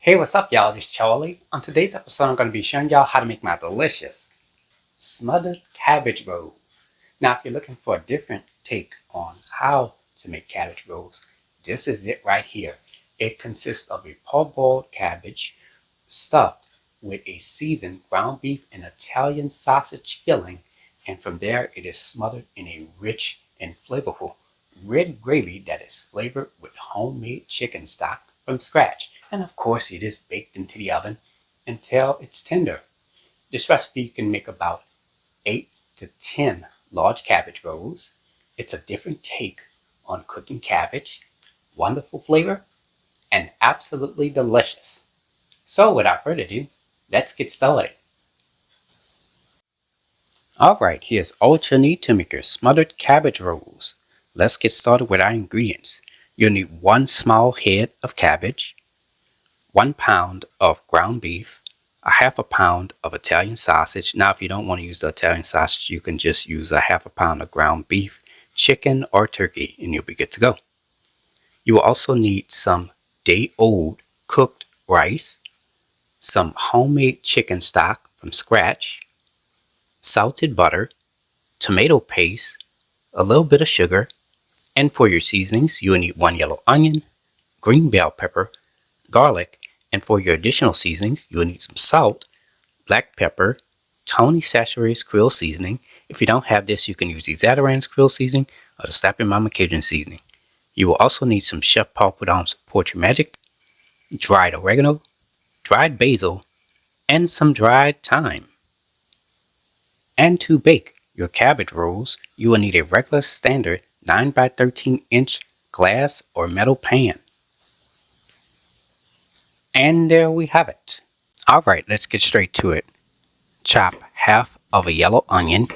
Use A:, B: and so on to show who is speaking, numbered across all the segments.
A: Hey, what's up, y'all? It's Charlie. On today's episode, I'm going to be showing y'all how to make my delicious smothered cabbage rolls. Now, if you're looking for a different take on how to make cabbage rolls, this is it right here. It consists of a parboiled cabbage stuffed with a seasoned ground beef and Italian sausage filling, and from there, it is smothered in a rich and flavorful red gravy that is flavored with homemade chicken stock from scratch. And of course, it is baked into the oven until it's tender. This recipe you can make about 8 to 10 large cabbage rolls. It's a different take on cooking cabbage, wonderful flavor, and absolutely delicious. So without further ado, let's get started. Alright, here's all you need to make your smothered cabbage rolls. Let's get started with our ingredients. You'll need 1 small head of cabbage, 1 pound of ground beef, a half a pound of Italian sausage. Now, if you don't want to use the Italian sausage, you can just use a half a pound of ground beef, chicken, or turkey, and you'll be good to go. You will also need some day-old cooked rice, some homemade chicken stock from scratch, salted butter, tomato paste, a little bit of sugar, and for your seasonings, you will need 1 yellow onion, green bell pepper, garlic, and for your additional seasonings, you will need some salt, black pepper, Tony Chachere's Creole seasoning. If you don't have this, you can use the Zatarain's Creole seasoning or the Slap Your Mama Cajun seasoning. You will also need some Chef Paul Prudhomme's Poetry Magic, dried oregano, dried basil, and some dried thyme. And to bake your cabbage rolls, you will need a regular standard 9 by 13 inch glass or metal pan. And there we have it. Alright, let's get straight to it. Chop half of a yellow onion.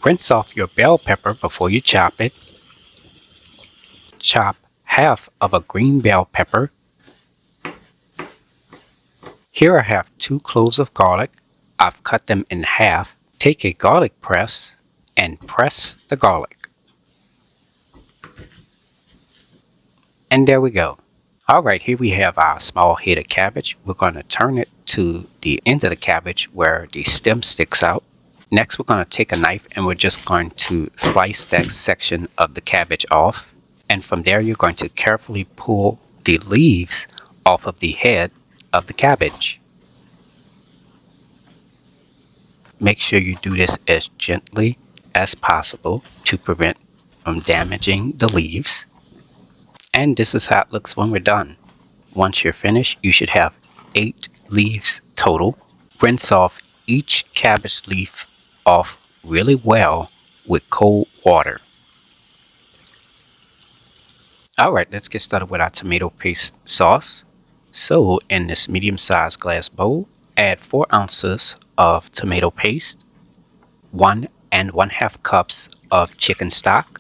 A: Rinse off your bell pepper before you chop it. Chop half of a green bell pepper. Here I have 2 cloves of garlic. I've cut them in half. Take a garlic press and press the garlic. And there we go. Alright, here we have our small head of cabbage. We're going to turn it to the end of the cabbage where the stem sticks out. Next, we're going to take a knife and we're just going to slice that section of the cabbage off. And from there, you're going to carefully pull the leaves off of the head of the cabbage. Make sure you do this as gently as possible to prevent from damaging the leaves. And this is how it looks when we're done. Once you're finished, you should have 8 leaves total. Rinse off each cabbage leaf off really well with cold water. Alright, let's get started with our tomato paste sauce. So in this medium-sized glass bowl, add 4 ounces of tomato paste, 1 1/2 cups of chicken stock,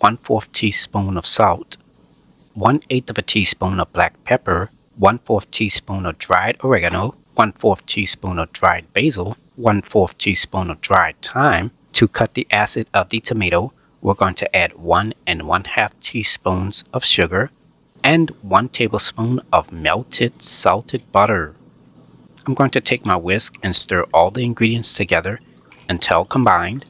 A: 1/4 teaspoon of salt, 1/8 of a teaspoon of black pepper, 1/4 teaspoon of dried oregano, 1/4 teaspoon of dried basil, 1/4 teaspoon of dried thyme. To cut the acid of the tomato, we're going to add 1 1/2 teaspoons of sugar and 1 tablespoon of melted salted butter. I'm going to take my whisk and stir all the ingredients together until combined.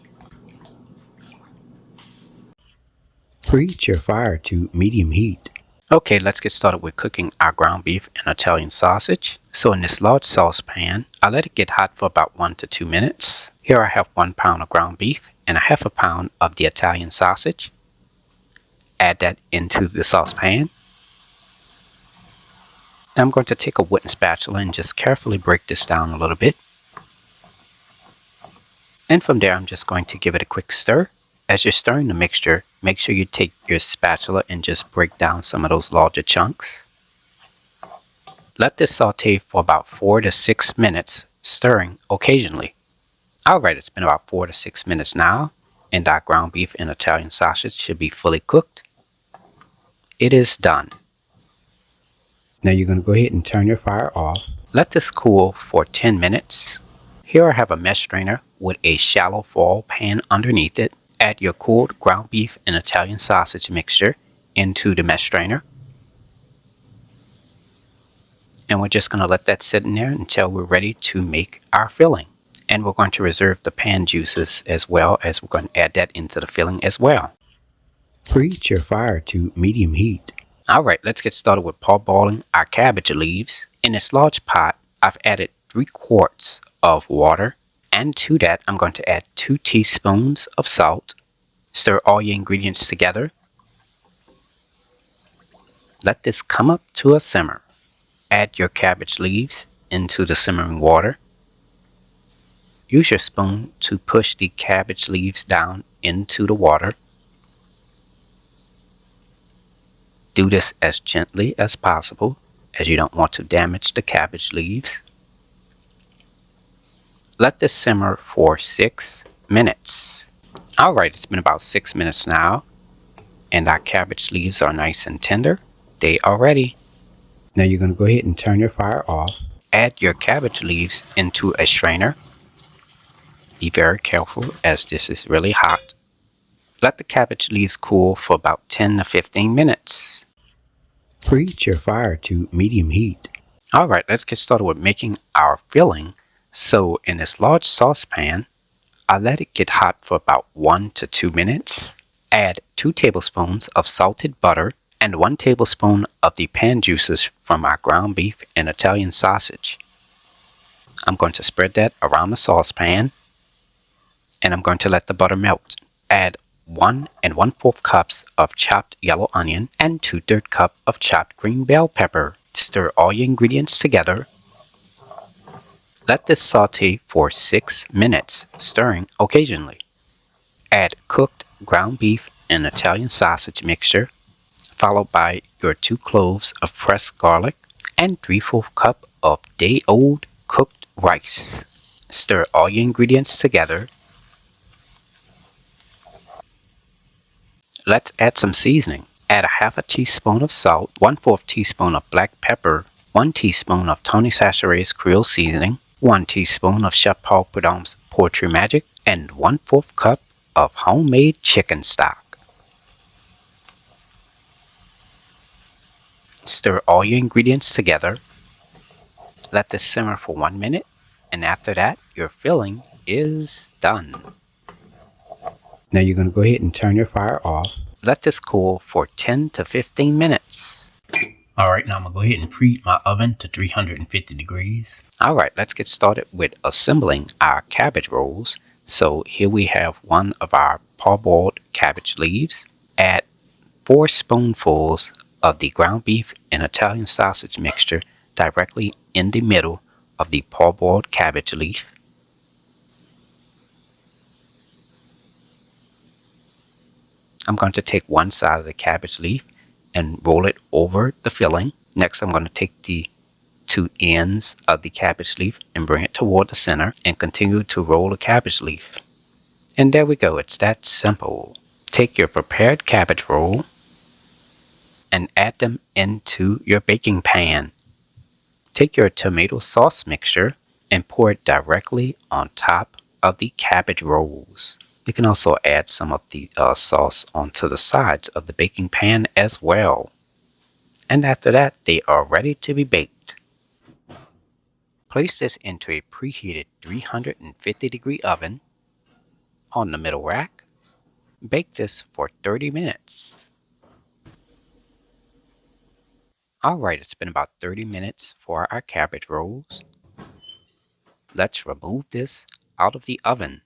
A: Preheat your fire to medium heat. Okay, let's get started with cooking our ground beef and Italian sausage. So in this large saucepan, I let it get hot for about 1 to 2 minutes. Here I have 1 pound of ground beef and a half a pound of the Italian sausage. Add that into the saucepan. Now I'm going to take a wooden spatula and just carefully break this down a little bit. And from there, I'm just going to give it a quick stir. As you're stirring the mixture, make sure you take your spatula and just break down some of those larger chunks. Let this saute for about 4 to 6 minutes, stirring occasionally. Alright, it's been about 4 to 6 minutes now, and our ground beef and Italian sausage should be fully cooked. It is done. Now you're going to go ahead and turn your fire off. Let this cool for 10 minutes. Here I have a mesh strainer with a shallow foil pan underneath it. Add your cooled ground beef and Italian sausage mixture into the mesh strainer. And we're just going to let that sit in there until we're ready to make our filling. And we're going to reserve the pan juices as well, as we're going to add that into the filling as well. Preheat your fire to medium heat. Alright, let's get started with parboiling our cabbage leaves. In this large pot, I've added 3 quarts of water, and to that I'm going to add 2 teaspoons of salt. Stir all your ingredients together. Let this come up to a simmer. Add your cabbage leaves into the simmering water. Use your spoon to push the cabbage leaves down into the water. Do this as gently as possible, as you don't want to damage the cabbage leaves. Let this simmer for 6 minutes. Alright, it's been about 6 minutes now, and our cabbage leaves are nice and tender. They are ready. Now you're going to go ahead and turn your fire off. Add your cabbage leaves into a strainer. Be very careful, as this is really hot. Let the cabbage leaves cool for about 10 to 15 minutes. Preheat your fire to medium heat. Alright, let's get started with making our filling. So in this large saucepan, I let it get hot for about 1 to 2 minutes. Add 2 tablespoons of salted butter and 1 tablespoon of the pan juices from our ground beef and Italian sausage. I'm going to spread that around the saucepan, and I'm going to let the butter melt. Add 1 1/4 cups of chopped yellow onion and 2/3 cup of chopped green bell pepper. Stir all your ingredients together. Let this saute for 6 minutes, stirring occasionally. Add cooked ground beef and Italian sausage mixture, followed by your 2 cloves of pressed garlic and 3/4 cup of day-old cooked rice. Stir all your ingredients together. Let's add some seasoning. Add a 1/2 teaspoon of salt, 1/4 teaspoon of black pepper, 1 teaspoon of Tony Chachere's Creole seasoning, 1 teaspoon of Chef Paul Prudhomme's Poetry Magic, and 1/4 cup of homemade chicken stock. Stir all your ingredients together. Let this simmer for 1 minute, and after that, your filling is done. Now you're going to go ahead and turn your fire off. Let this cool for 10 to 15 minutes. Alright, now I'm going to go ahead and preheat my oven to 350 degrees. Alright, let's get started with assembling our cabbage rolls. So here we have one of our parboiled cabbage leaves. Add 4 spoonfuls of the ground beef and Italian sausage mixture directly in the middle of the parboiled cabbage leaf. I'm going to take one side of the cabbage leaf and roll it over the filling. Next, I'm going to take the 2 ends of the cabbage leaf and bring it toward the center and continue to roll the cabbage leaf. And there we go, it's that simple. Take your prepared cabbage roll and add them into your baking pan. Take your tomato sauce mixture and pour it directly on top of the cabbage rolls. You can also add some of the sauce onto the sides of the baking pan as well. And after that, they are ready to be baked. Place this into a preheated 350-degree oven on the middle rack. Bake this for 30 minutes. Alright, it's been about 30 minutes for our cabbage rolls. Let's remove this out of the oven.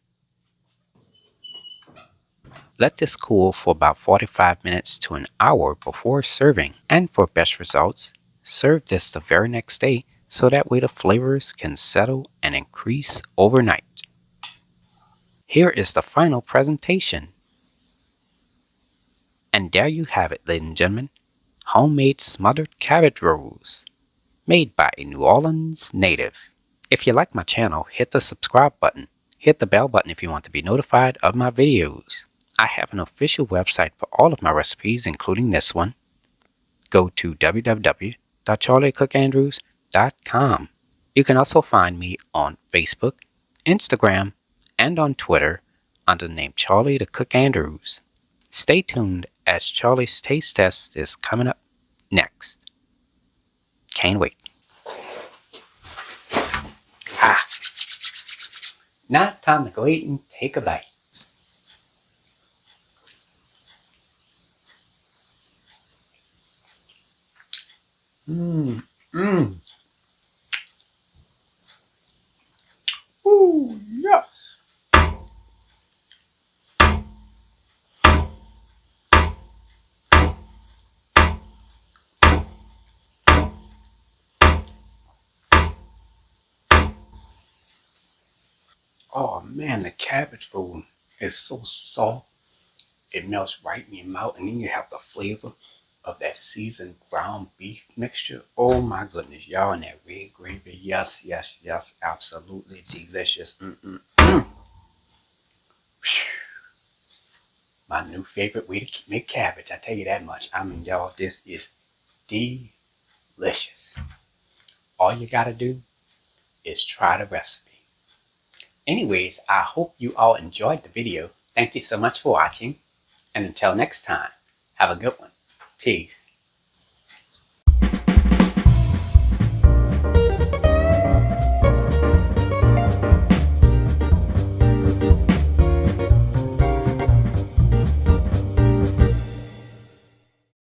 A: Let this cool for about 45 minutes to an hour before serving. And for best results, serve this the very next day so that way the flavors can settle and increase overnight. Here is the final presentation. And there you have it, ladies and gentlemen. Homemade smothered cabbage rolls, made by a New Orleans native. If you like my channel, hit the subscribe button. Hit the bell button if you want to be notified of my videos. I have an official website for all of my recipes, including this one. Go to www.charliethecookandrews.com. You can also find me on Facebook, Instagram, and on Twitter under the name Charlie the Cook Andrews. Stay tuned as Charlie's Taste Test is coming up next. Can't wait. Now it's time to go ahead and take a bite. Mmm, mmm. Ooh, yes. Oh man, the cabbage food is so soft. It melts right in your mouth, and then you have the flavor of that seasoned ground beef mixture. Oh my goodness, y'all, and that red gravy. Yes, yes, yes, absolutely delicious. Mm-mm-mm. My new favorite way to make cabbage, I tell you that much. I mean, y'all, this is delicious. All you gotta do is try the recipe. Anyways, I hope you all enjoyed the video. Thank you so much for watching, and until next time, have a good one. Peace.